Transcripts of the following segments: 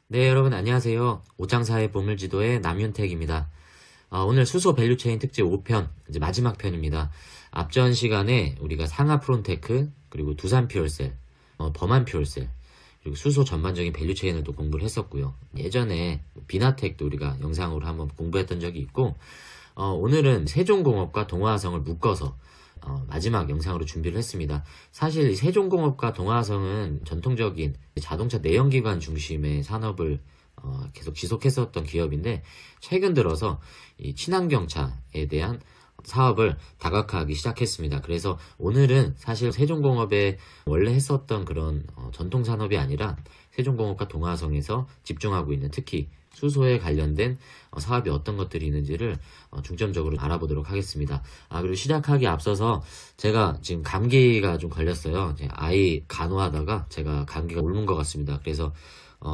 네, 여러분 안녕하세요. 옷장사의 보물지도의 남윤택입니다. 오늘 수소 밸류체인 특집 5편, 이제 마지막 편입니다. 앞전 시간에 우리가 상하 프론테크, 그리고 두산 퓨얼셀, 범한 퓨얼셀, 그리고 수소 전반적인 밸류체인을 또 공부를 했었고요. 예전에 비나텍도 우리가 영상으로 한번 공부했던 적이 있고, 오늘은 세종공업과 동아화성을 묶어서 마지막 영상으로 준비를 했습니다. 사실 세종공업과 동아화성은 전통적인 자동차 내연기관 중심의 산업을 계속 지속했었던 기업인데, 최근 들어서 이 친환경차에 대한 사업을 다각화하기 시작했습니다. 그래서 오늘은 사실 세종공업에 원래 했었던 그런 전통 산업이 아니라 세종공업과 동아화성에서 집중하고 있는, 특히 수소에 관련된 사업이 어떤 것들이 있는지를 중점적으로 알아보도록 하겠습니다. 그리고 시작하기 앞서서 제가 지금 감기가 좀 걸렸어요. 아이 간호하다가 제가 감기가 옮은 것 같습니다. 그래서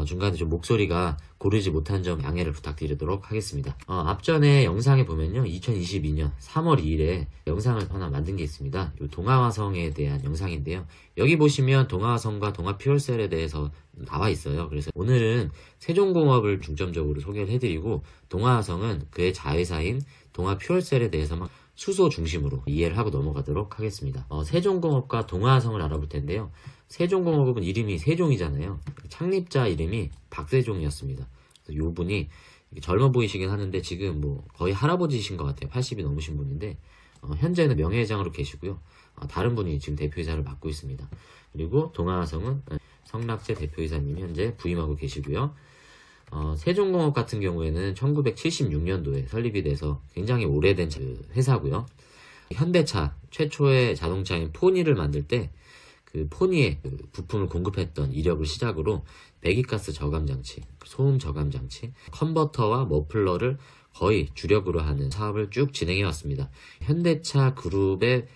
중간에 좀 목소리가 고르지 못한 점 양해를 부탁드리도록 하겠습니다. 앞전에 영상에 보면요, 2022년 3월 2일에 영상을 하나 만든 게 있습니다. 이 동아화성에 대한 영상인데요. 여기 보시면 동아화성과 동아퓨얼셀에 대해서 나와 있어요. 그래서 오늘은 세종공업을 중점적으로 소개를 해드리고, 동아화성은 그의 자회사인 동아퓨얼셀에 대해서만 수소 중심으로 이해를 하고 넘어가도록 하겠습니다. 세종공업과 동아화성을 알아볼 텐데요. 세종공업은 이름이 세종이잖아요. 창립자 이름이 박세종이었습니다. 그래서 요 분이 젊어 보이시긴 하는데 지금 뭐 거의 할아버지신 것 같아요. 80이 넘으신 분인데 현재는 명예회장으로 계시고요. 다른 분이 지금 대표이사를 맡고 있습니다. 그리고 동아화성은 성락재 대표이사님이 현재 부임하고 계시고요. 세종공업 같은 경우에는 1976년도에 설립이 돼서 굉장히 오래된 회사고요. 현대차 최초의 자동차인 포니를 만들 때 그 포니에 부품을 공급했던 이력을 시작으로 배기가스 저감 장치, 소음 저감 장치, 컨버터와 머플러를 거의 주력으로 하는 사업을 쭉 진행해 왔습니다. 현대차 그룹에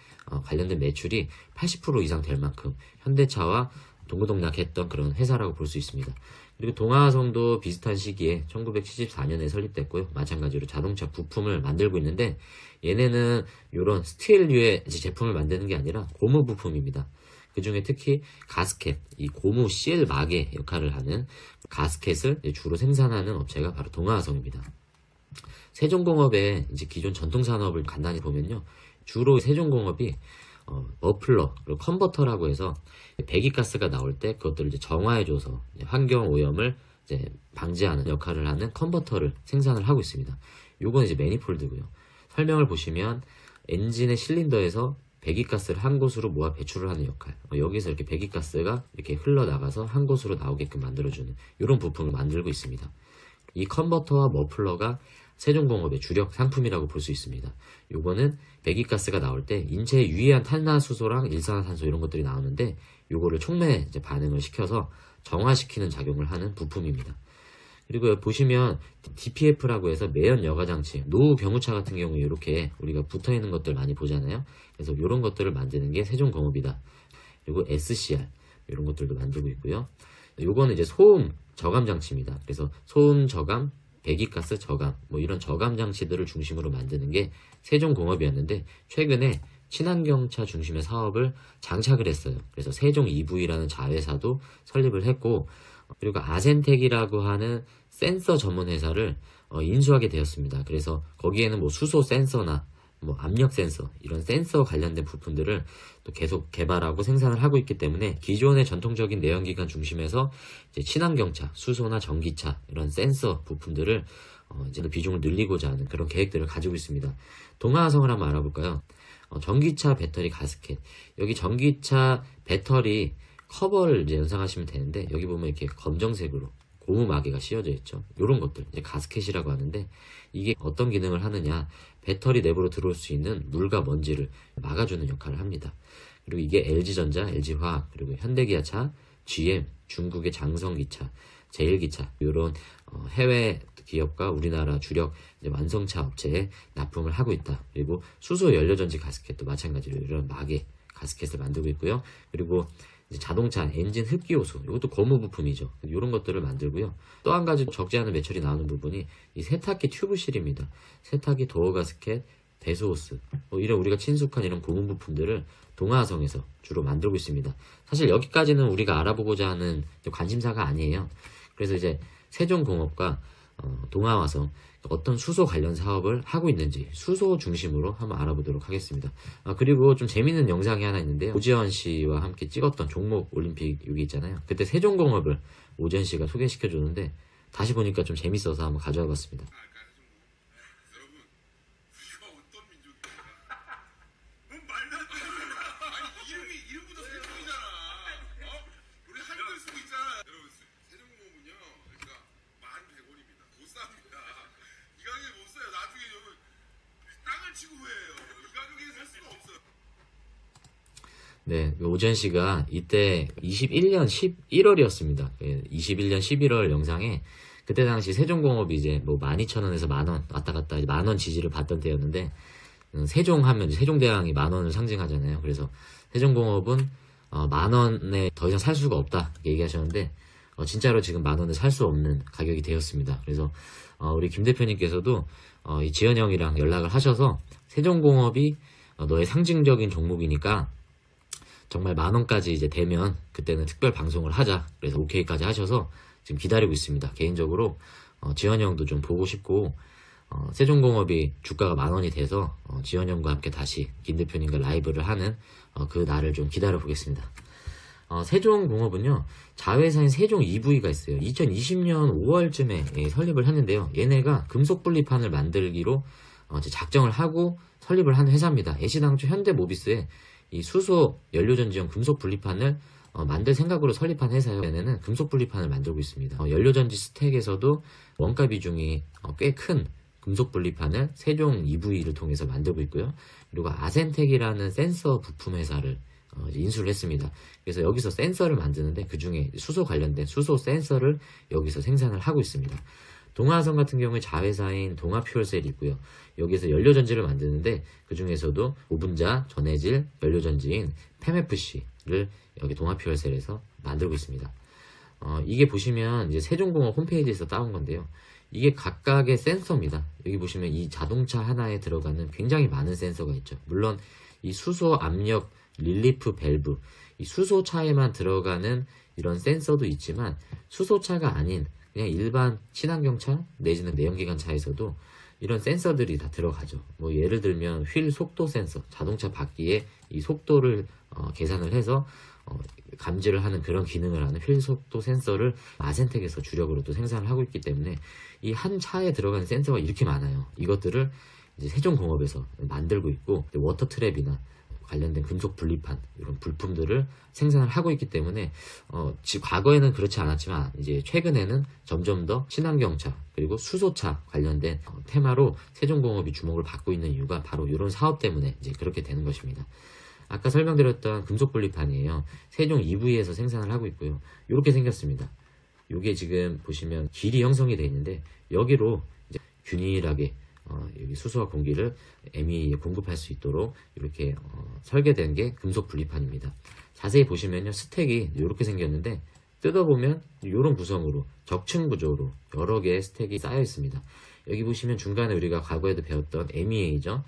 관련된 매출이 80% 이상 될 만큼 현대차와 동고동락했던 그런 회사라고 볼 수 있습니다. 그리고 동아화성도 비슷한 시기에 1974년에 설립됐고요. 마찬가지로 자동차 부품을 만들고 있는데, 얘네는 이런 스틸류의 제품을 만드는 게 아니라 고무 부품입니다. 그 중에 특히 가스켓, 이 고무 실 막의 역할을 하는 가스켓을 주로 생산하는 업체가 바로 동아화성입니다. 세종공업의 이제 기존 전통 산업을 간단히 보면요, 주로 세종공업이 머플러 그리고 컨버터라고 해서 배기가스가 나올 때 그것들을 이제 정화해줘서 환경 오염을 이제 방지하는 역할을 하는 컨버터를 생산을 하고 있습니다. 요건 이제 매니폴드고요. 설명을 보시면 엔진의 실린더에서 배기가스를 한 곳으로 모아 배출을 하는 역할, 여기서 이렇게 배기가스가 이렇게 흘러나가서 한 곳으로 나오게끔 만들어주는 이런 부품을 만들고 있습니다. 이 컨버터와 머플러가 세종공업의 주력 상품이라고 볼 수 있습니다. 요거는 배기가스가 나올 때 인체에 유해한 탄화수소랑 일산화탄소 이런 것들이 나오는데, 요거를 촉매 이제 반응을 시켜서 정화시키는 작용을 하는 부품입니다. 그리고 여기 보시면 DPF라고 해서 매연 여과 장치, 노후 경유차 같은 경우에 이렇게 우리가 붙어 있는 것들 많이 보잖아요. 그래서 이런 것들을 만드는 게 세종공업이다. 그리고 SCR 이런 것들도 만들고 있고요. 요거는 이제 소음 저감 장치입니다. 그래서 소음 저감, 배기가스 저감, 뭐 이런 저감 장치들을 중심으로 만드는 게 세종공업이었는데, 최근에 친환경차 중심의 사업을 장착을 했어요. 그래서 세종 EV라는 자회사도 설립을 했고, 그리고 아센텍이라고 하는 센서 전문 회사를 인수하게 되었습니다. 그래서 거기에는 뭐 수소 센서나 뭐 압력 센서, 이런 센서 관련된 부품들을 또 계속 개발하고 생산을 하고 있기 때문에, 기존의 전통적인 내연기관 중심에서 이제 친환경차, 수소나 전기차 이런 센서 부품들을 이제 비중을 늘리고자 하는 그런 계획들을 가지고 있습니다. 동아화성을 한번 알아볼까요? 전기차 배터리 가스켓, 여기 전기차 배터리 커버를 이제 연상하시면 되는데, 여기 보면 이렇게 검정색으로 고무 마개가 씌워져 있죠. 이런 것들 이제 가스켓이라고 하는데, 이게 어떤 기능을 하느냐, 배터리 내부로 들어올 수 있는 물과 먼지를 막아주는 역할을 합니다. 그리고 이게 LG전자, LG화학, 그리고 현대기아차, GM, 중국의 장성기차, 제일기차 이런 해외 기업과 우리나라 주력 완성차 업체에 납품을 하고 있다. 그리고 수소 연료전지 가스켓도 마찬가지로 이런 마개 가스켓을 만들고 있고요. 그리고 이제 자동차 엔진 흡기호수, 이것도 고무 부품이죠. 이런 것들을 만들고요. 또 한 가지 적지 않은 매출이 나오는 부분이 이 세탁기 튜브실입니다. 세탁기 도어 가스켓, 배수호스, 이런 우리가 친숙한 이런 고무 부품들을 동아화성에서 주로 만들고 있습니다. 사실 여기까지는 우리가 알아보고자 하는 관심사가 아니에요. 그래서 이제 세종공업과 동아와성 어떤 수소 관련 사업을 하고 있는지 수소 중심으로 한번 알아보도록 하겠습니다. 그리고 좀 재밌는 영상이 하나 있는데요. 오지원 씨와 함께 찍었던 종목 올림픽 여기 있잖아요. 그때 세종공업을 오지원 씨가 소개시켜 줬는데 다시 보니까 좀 재밌어서 한번 가져와 봤습니다. 네, 오지원 씨가 이때 21년 11월이었습니다. 21년 11월 영상에 그때 당시 세종공업이 이제 뭐 12,000원에서 만원 왔다 갔다 만원 지지를 받던 때였는데 세종 하면 세종대왕이 만원을 상징하잖아요. 그래서 세종공업은 만원에 더 이상 살 수가 없다 이렇게 얘기하셨는데 진짜로 지금 만원을 살 수 없는 가격이 되었습니다. 그래서 우리 김 대표님께서도 이 지현 형이랑 연락을 하셔서 세종공업이 너의 상징적인 종목이니까 정말 만원까지 이제 되면 그때는 특별 방송을 하자. 그래서 오케이까지 하셔서 지금 기다리고 있습니다. 개인적으로 지현 형도 좀 보고 싶고 세종공업이 주가가 만원이 돼서 지현 형과 함께 다시 김 대표님과 라이브를 하는 그 날을 좀 기다려 보겠습니다. 세종공업은요 자회사인 세종 EV가 있어요. 2020년 5월쯤에 설립을 했는데요. 얘네가 금속 분리판을 만들기로 작정을 하고 설립을 한 회사입니다. 애시당초 현대모비스에 이 수소 연료전지용 금속 분리판을 만들 생각으로 설립한 회사예요. 얘네는 금속 분리판을 만들고 있습니다. 연료전지 스택에서도 원가 비중이 꽤 큰 금속 분리판을 세종 EV를 통해서 만들고 있고요. 그리고 아센텍이라는 센서 부품 회사를 인수를 했습니다. 그래서 여기서 센서를 만드는데 그 중에 수소 관련된 수소 센서를 여기서 생산을 하고 있습니다. 동아성 같은 경우에 자회사인 동아퓨얼셀이 있고요. 여기서 연료전지를 만드는데 그 중에서도 고분자 전해질 연료전지인 PEMFC를 여기 동아퓨얼셀에서 만들고 있습니다. 이게 보시면 이제 세종공업 홈페이지에서 따온 건데요. 이게 각각의 센서입니다. 여기 보시면 이 자동차 하나에 들어가는 굉장히 많은 센서가 있죠. 물론 이 수소 압력 릴리프 밸브, 이 수소차에만 들어가는 이런 센서도 있지만 수소차가 아닌 그냥 일반 친환경차 내지는 내연기관차에서도 이런 센서들이 다 들어가죠. 뭐 예를 들면 휠 속도 센서, 자동차 바퀴의 이 속도를 계산을 해서 감지를 하는 그런 기능을 하는 휠 속도 센서를 아센텍에서 주력으로 또 생산을 하고 있기 때문에 이 한 차에 들어가는 센서가 이렇게 많아요. 이것들을 이제 세종공업에서 만들고 있고 워터 트랩이나 관련된 금속 분리판 이런 부품들을 생산을 하고 있기 때문에 과거에는 그렇지 않았지만 이제 최근에는 점점 더 친환경차 그리고 수소차 관련된 테마로 세종공업이 주목을 받고 있는 이유가 바로 이런 사업 때문에 이제 그렇게 되는 것입니다. 아까 설명드렸던 금속 분리판이에요. 세종 EV에서 생산을 하고 있고요. 이렇게 생겼습니다. 이게 지금 보시면 길이 형성이 되어 있는데 여기로 이제 균일하게 여기 수소와 공기를 ME에 공급할 수 있도록 이렇게 설계된 게 금속 분리판입니다. 자세히 보시면요. 스택이 이렇게 생겼는데 뜯어보면 이런 구성으로 적층 구조로 여러 개의 스택이 쌓여 있습니다. 여기 보시면 중간에 우리가 과거에도 배웠던 MEA죠.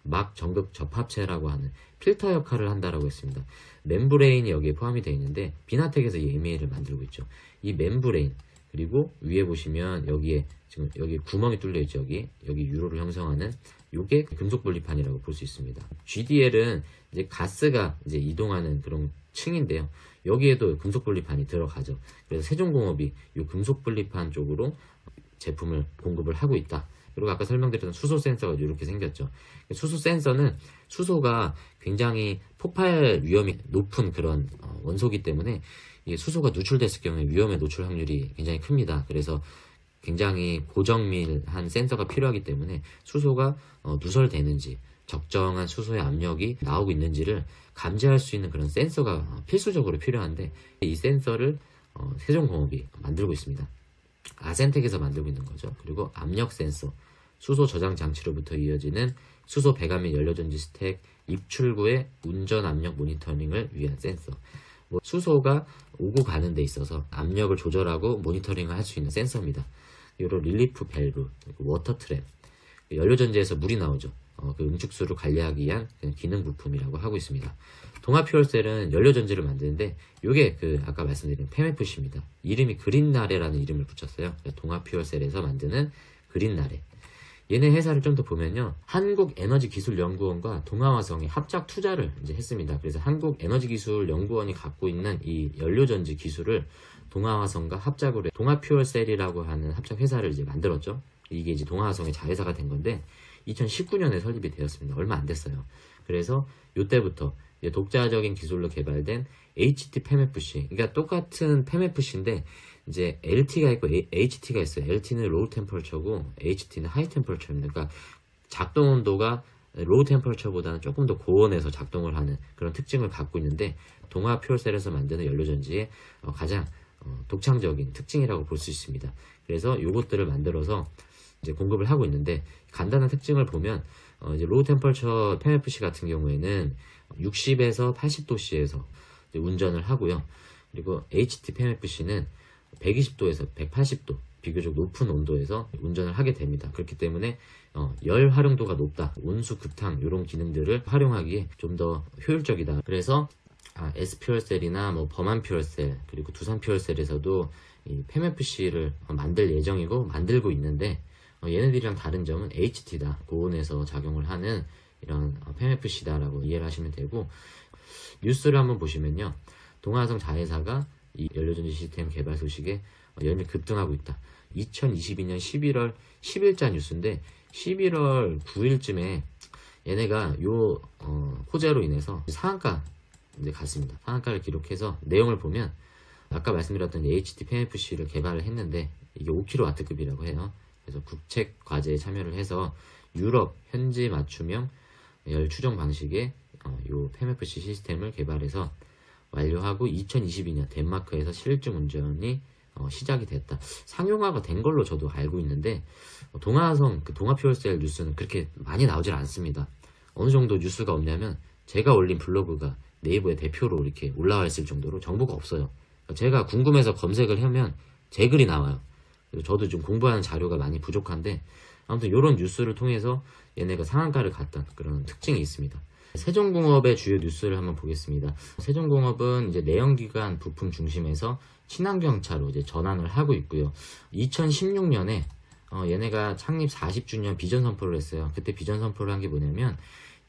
막 전극 접합체라고 하는 필터 역할을 한다라고 했습니다. 멤브레인이 여기에 포함이 되어 있는데 비나텍에서 이 MEA를 만들고 있죠. 이 멤브레인 그리고 위에 보시면 여기에 지금 여기 구멍이 뚫려 있죠. 여기 유로를 형성하는 요게 금속 분리판이라고 볼 수 있습니다. GDL은 이제 가스가 이제 이동하는 그런 층인데요. 여기에도 금속 분리판이 들어가죠. 그래서 세종공업이 이 금속 분리판 쪽으로 제품을 공급을 하고 있다. 그리고 아까 설명드렸던 수소 센서가 이렇게 생겼죠. 수소 센서는 수소가 굉장히 폭발 위험이 높은 그런 원소이기 때문에 이 수소가 누출됐을 경우에 위험에 노출 확률이 굉장히 큽니다. 그래서 굉장히 고정밀한 센서가 필요하기 때문에 수소가 누설되는지 적정한 수소의 압력이 나오고 있는지를 감지할 수 있는 그런 센서가 필수적으로 필요한데 이 센서를 세종공업이 만들고 있습니다. 아센텍에서 만들고 있는 거죠. 그리고 압력 센서, 수소 저장 장치로부터 이어지는 수소 배관 및 연료전지 스택 입출구의 운전 압력 모니터링을 위한 센서. 수소가 오고 가는 데 있어서 압력을 조절하고 모니터링을 할 수 있는 센서입니다. 그리고 릴리프 밸브, 워터 트랩, 연료전지에서 물이 나오죠. 그 응축수를 관리하기 위한 기능 부품이라고 하고 있습니다. 동아퓨얼셀은 연료전지를 만드는데 이게 아까 말씀드린 PEMFC입니다. 이름이 그린나레라는 이름을 붙였어요. 동아퓨얼셀에서 만드는 그린나레. 얘네 회사를 좀 더 보면요, 한국에너지기술연구원과 동아화성이 합작 투자를 이제 했습니다. 그래서 한국에너지기술연구원이 갖고 있는 이 연료전지 기술을 동아화성과 합작으로 동아퓨얼셀이라고 하는 합작 회사를 이제 만들었죠. 이게 이제 동아화성의 자회사가 된 건데 2019년에 설립이 되었습니다. 얼마 안 됐어요. 그래서 이때부터 독자적인 기술로 개발된 HT PEMFC, 그러니까 똑같은 PEMFC인데 이제 LT가 있고 HT가 있어요. LT는 로우 템퍼처고 HT는 하이 템퍼처입니다. 그러니까 작동 온도가 로우 템퍼처보다는 조금 더 고온에서 작동을 하는 그런 특징을 갖고 있는데 동아퓨얼셀에서 만드는 연료전지의 가장 독창적인 특징이라고 볼 수 있습니다. 그래서 이것들을 만들어서 이제 공급을 하고 있는데, 간단한 특징을 보면 이제 로우 템퍼처 PEMFC 같은 경우에는 60에서 80도씨에서 운전을 하고요. 그리고 HT PEMFC는 120도에서 180도 비교적 높은 온도에서 운전을 하게 됩니다. 그렇기 때문에 열 활용도가 높다, 온수 급탕 이런 기능들을 활용하기에 좀 더 효율적이다. 그래서 S퓨얼셀이나 뭐 범안퓨얼셀 그리고 두산퓨얼셀에서도 이 PEMFC를 만들 예정이고 만들고 있는데, 얘네들이랑 다른 점은 HT다, 고온에서 작용을 하는 이런 PEMFC다라고 이해를 하시면 되고, 뉴스를 한번 보시면요, 동아화성 자회사가 이 연료전지 시스템 개발 소식에 연일 급등하고 있다. 2022년 11월 10일자 뉴스인데 11월 9일쯤에 얘네가 호재로 인해서 상한가 이제 갔습니다. 상한가를 기록해서 내용을 보면 아까 말씀드렸던 HT PEMFC를 개발을 했는데 이게 5kW급이라고 해요. 그래서 국책 과제에 참여를 해서 유럽 현지 맞춤형 열 추정 방식의 요 PEMFC 시스템을 개발해서 완료하고 2022년 덴마크에서 실증 운전이 시작이 됐다. 상용화가 된 걸로 저도 알고 있는데, 동아화성 동아퓨얼셀 뉴스는 그렇게 많이 나오질 않습니다. 어느 정도 뉴스가 없냐면 제가 올린 블로그가 네이버의 대표로 이렇게 올라와 있을 정도로 정보가 없어요. 제가 궁금해서 검색을 하면 제 글이 나와요. 그래서 저도 좀 공부하는 자료가 많이 부족한데, 아무튼 이런 뉴스를 통해서 얘네가 상한가를 갔던 그런 특징이 있습니다. 세종공업의 주요 뉴스를 한번 보겠습니다. 세종공업은 이제 내연기관 부품 중심에서 친환경차로 이제 전환을 하고 있고요. 2016년에 얘네가 창립 40주년 비전 선포를 했어요. 그때 비전 선포를 한 게 뭐냐면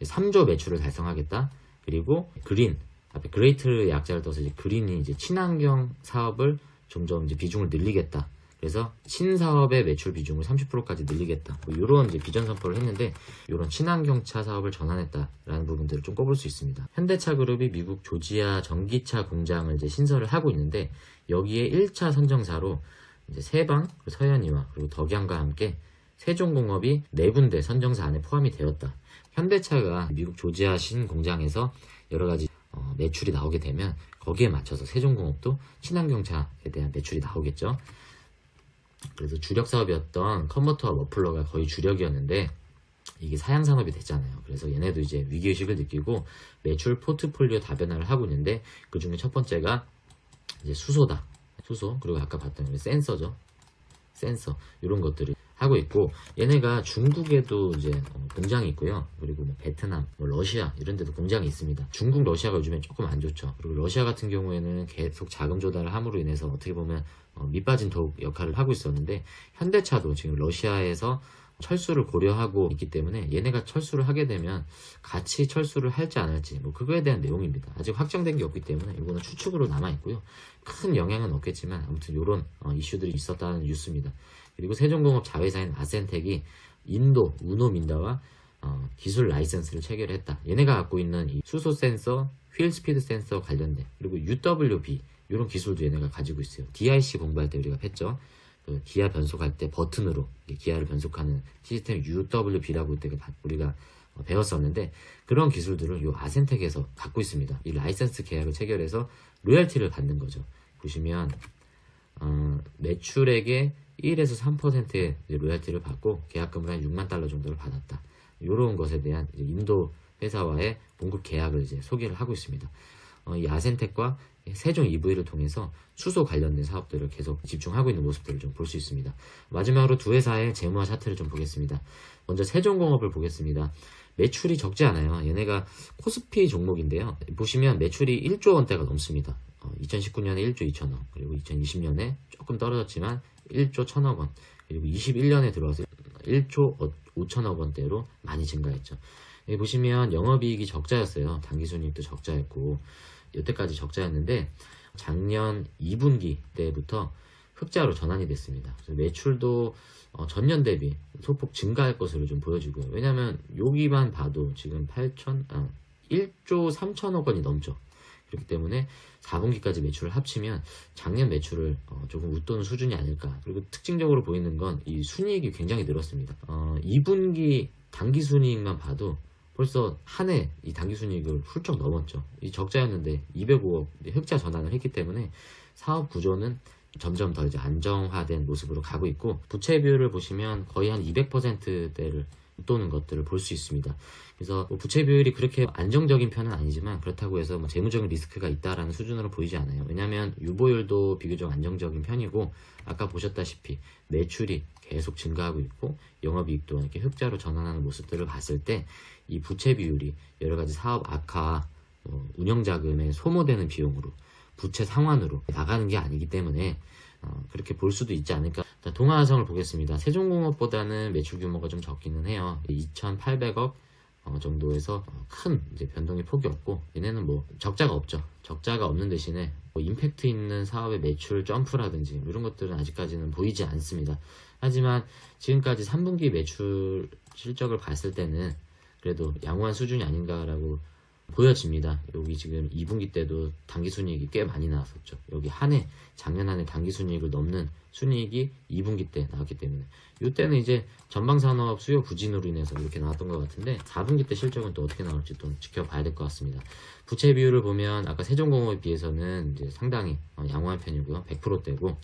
3조 매출을 달성하겠다. 그리고 그린, 앞에 그레이트의 약자를 떠서 이제 그린이 이제 친환경 사업을 점점 이제 비중을 늘리겠다. 그래서 신사업의 매출 비중을 30%까지 늘리겠다. 뭐 이런 이제 비전 선포를 했는데, 이런 친환경차 사업을 전환했다라는 부분들을 좀 꼽을 수 있습니다. 현대차 그룹이 미국 조지아 전기차 공장을 이제 신설을 하고 있는데, 여기에 1차 선정사로 이제 세방, 서현이와 그리고 덕양과 함께 세종공업이 4군데 선정사 안에 포함이 되었다. 현대차가 미국 조지아 신 공장에서 여러 가지 매출이 나오게 되면 거기에 맞춰서 세종공업도 친환경차에 대한 매출이 나오겠죠. 그래서 주력 사업이었던 컨버터와 머플러가 거의 주력이었는데 이게 사양 산업이 됐잖아요. 그래서 얘네도 이제 위기의식을 느끼고 매출 포트폴리오 다변화를 하고 있는데, 그 중에 첫 번째가 이제 수소다. 수소, 그리고 아까 봤던 센서죠. 센서, 이런 것들을 하고 있고, 얘네가 중국에도 이제 공장이 있고요. 그리고 뭐 베트남, 뭐 러시아 이런 데도 공장이 있습니다. 중국, 러시아가 요즘엔 조금 안 좋죠. 그리고 러시아 같은 경우에는 계속 자금 조달을 함으로 인해서 어떻게 보면 밑빠진 독 역할을 하고 있었는데, 현대차도 지금 러시아에서 철수를 고려하고 있기 때문에 얘네가 철수를 하게 되면 같이 철수를 할지 안 할지 뭐 그거에 대한 내용입니다. 아직 확정된 게 없기 때문에 이거는 추측으로 남아 있고요. 큰 영향은 없겠지만 아무튼 이런 이슈들이 있었다는 뉴스입니다. 그리고 세종공업 자회사인 아센텍이 인도 우노민다와 기술 라이센스를 체결했다. 얘네가 갖고 있는 이 수소 센서, 휠 스피드 센서 관련된, 그리고 UWB 이런 기술도 얘네가 가지고 있어요. DIC 공부할 때 우리가 했죠. 그 기아 변속할 때 버튼으로 기아를 변속하는 시스템 UWB라고 그때 우리가 배웠었는데, 그런 기술들을 이 아센텍에서 갖고 있습니다. 이 라이센스 계약을 체결해서 로열티를 받는 거죠. 보시면 매출액의 1에서 3%의 로열티를 받고 계약금을 한 $60,000 정도를 받았다. 이런 것에 대한 인도 회사와의 공급 계약을 이제 소개를 하고 있습니다. 이 아센텍과 세종 EV를 통해서 수소 관련된 사업들을 계속 집중하고 있는 모습들을 좀 볼 수 있습니다. 마지막으로 두 회사의 재무와 차트를 좀 보겠습니다. 먼저 세종공업을 보겠습니다. 매출이 적지 않아요. 얘네가 코스피 종목인데요. 보시면 매출이 1조 원대가 넘습니다. 2019년에 1조 2천억, 그리고 2020년에 조금 떨어졌지만 1조 1천억 원, 그리고 21년에 들어와서 1조 5천억 원대로 많이 증가했죠. 여기 보시면 영업이익이 적자였어요. 당기순이익도 적자였고, 이때까지 적자였는데 작년 2분기 때부터 흑자로 전환이 됐습니다. 그래서 매출도 전년 대비 소폭 증가할 것으로 좀 보여지고요. 왜냐하면 여기만 봐도 지금 1조 3천억 원이 넘죠. 그렇기 때문에 4분기까지 매출을 합치면 작년 매출을 조금 웃도는 수준이 아닐까. 그리고 특징적으로 보이는 건 이 순이익이 굉장히 늘었습니다. 2분기 당기순이익만 봐도 벌써 한 해 이 당기순이익을 훌쩍 넘었죠. 이 적자였는데 205억 흑자 전환을 했기 때문에 사업 구조는 점점 더 이제 안정화된 모습으로 가고 있고, 부채 비율을 보시면 거의 한 200%대를 웃도는 것들을 볼 수 있습니다. 그래서 뭐 부채 비율이 그렇게 안정적인 편은 아니지만 그렇다고 해서 뭐 재무적인 리스크가 있다라는 수준으로 보이지 않아요. 왜냐하면 유보율도 비교적 안정적인 편이고, 아까 보셨다시피 매출이 계속 증가하고 있고 영업이익도 이렇게 흑자로 전환하는 모습들을 봤을 때 이 부채 비율이 여러 가지 사업 악화, 운영자금에 소모되는 비용으로 부채 상환으로 나가는 게 아니기 때문에 그렇게 볼 수도 있지 않을까. 동아화성을 보겠습니다. 세종공업보다는 매출 규모가 좀 적기는 해요. 2,800억 정도에서 큰 이제 변동의 폭이 없고, 얘네는 뭐 적자가 없죠. 적자가 없는 대신에 뭐 임팩트 있는 사업의 매출 점프라든지 이런 것들은 아직까지는 보이지 않습니다. 하지만 지금까지 3분기 매출 실적을 봤을 때는 그래도 양호한 수준이 아닌가라고 보여집니다. 여기 지금 2분기 때도 당기순이익이 꽤 많이 나왔었죠. 여기 작년 한 해 당기순이익을 넘는 순이익이 2분기 때 나왔기 때문에, 이때는 이제 전방산업 수요 부진으로 인해서 이렇게 나왔던 것 같은데 4분기 때 실적은 또 어떻게 나올지 또 지켜봐야 될 것 같습니다. 부채 비율을 보면 아까 세종공업에 비해서는 이제 상당히 양호한 편이고요. 100%대고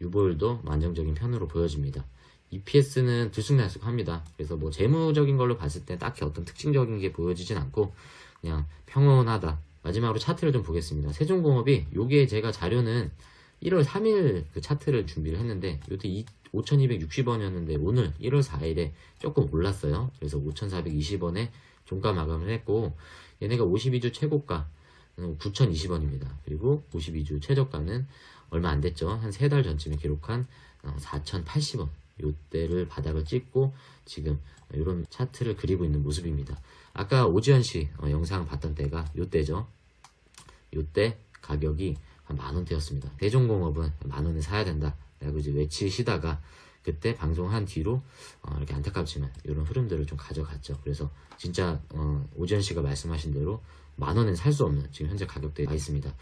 유보율도 안정적인 편으로 보여집니다. EPS는 들쑥날쑥합니다. 그래서 뭐 재무적인 걸로 봤을 때 딱히 어떤 특징적인 게 보여지진 않고 그냥 평온하다. 마지막으로 차트를 좀 보겠습니다. 세종공업이, 요게 제가 자료는 1월 3일 그 차트를 준비를 했는데 요때 5,260원이었는데 오늘 1월 4일에 조금 올랐어요. 그래서 5,420원에 종가 마감을 했고, 얘네가 52주 최고가 9,020원입니다. 그리고 52주 최저가는 얼마 안 됐죠. 한 3달 전쯤에 기록한 4,080원. 요때를 바닥을 찍고 지금 이런 차트를 그리고 있는 모습입니다. 아까 오지연씨 영상 봤던 때가 요때죠. 요때 가격이 한 만원대였습니다. 세종공업은 만원에 사야 된다 라고 이제 외치시다가 그때 방송한 뒤로 이렇게 안타깝지만 이런 흐름들을 좀 가져갔죠. 그래서 진짜 오지연씨가 말씀하신 대로 만원엔 살 수 없는 지금 현재 가격대에 가 있습니다.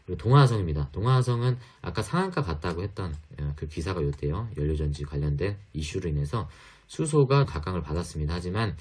그리고 동아화성입니다. 동아화성은 아까 상한가 갔다고 했던 그 기사가 요때요. 연료전지 관련된 이슈로 인해서 수소가 각광을 받았습니다. 하지만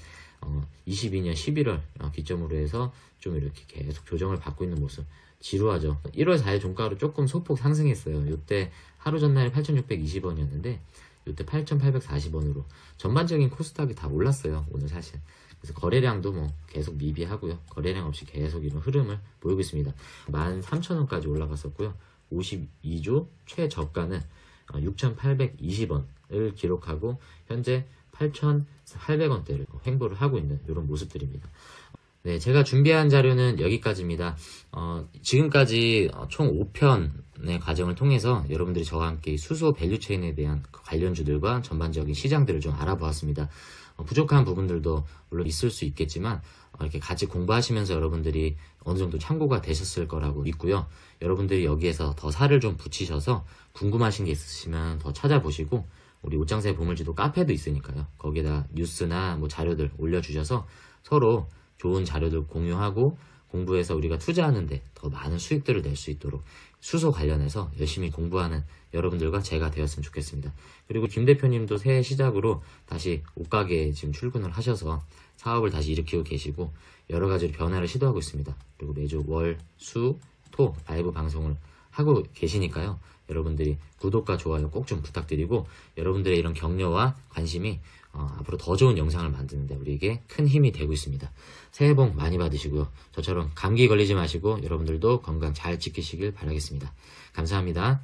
22년 11월 기점으로 해서 좀 이렇게 계속 조정을 받고 있는 모습, 지루하죠. 1월 4일 종가로 조금 소폭 상승했어요. 요때 하루 전날에 8,620원이었는데 요때 8,840원으로 전반적인 코스닥이 다 올랐어요. 오늘 사실. 그래서 거래량도 뭐 계속 미비하고요. 거래량 없이 계속 이런 흐름을 보이고 있습니다. 13,000원까지 올라갔었고요. 52주 최저가는 6,820원을 기록하고 현재 8,800원대를 횡보를 하고 있는 이런 모습들입니다. 네, 제가 준비한 자료는 여기까지입니다. 지금까지 총 5편의 과정을 통해서 여러분들이 저와 함께 수소 밸류체인에 대한 관련주들과 전반적인 시장들을 좀 알아보았습니다. 부족한 부분들도 물론 있을 수 있겠지만 이렇게 같이 공부하시면서 여러분들이 어느 정도 참고가 되셨을 거라고 믿고요. 여러분들이 여기에서 더 살을 좀 붙이셔서 궁금하신 게 있으시면 더 찾아보시고, 우리 옷장사의 보물지도 카페도 있으니까요. 거기에다 뉴스나 뭐 자료들 올려주셔서 서로 좋은 자료들 공유하고 공부해서 우리가 투자하는데 더 많은 수익들을 낼 수 있도록 수소 관련해서 열심히 공부하는 여러분들과 제가 되었으면 좋겠습니다. 그리고 김 대표님도 새해 시작으로 다시 옷가게에 지금 출근을 하셔서 사업을 다시 일으키고 계시고 여러 가지 변화를 시도하고 있습니다. 그리고 매주 월, 수, 토 라이브 방송을 하고 계시니까요. 여러분들이 구독과 좋아요 꼭 좀 부탁드리고, 여러분들의 이런 격려와 관심이 앞으로 더 좋은 영상을 만드는데 우리에게 큰 힘이 되고 있습니다. 새해 복 많이 받으시고요. 저처럼 감기 걸리지 마시고 여러분들도 건강 잘 지키시길 바라겠습니다. 감사합니다.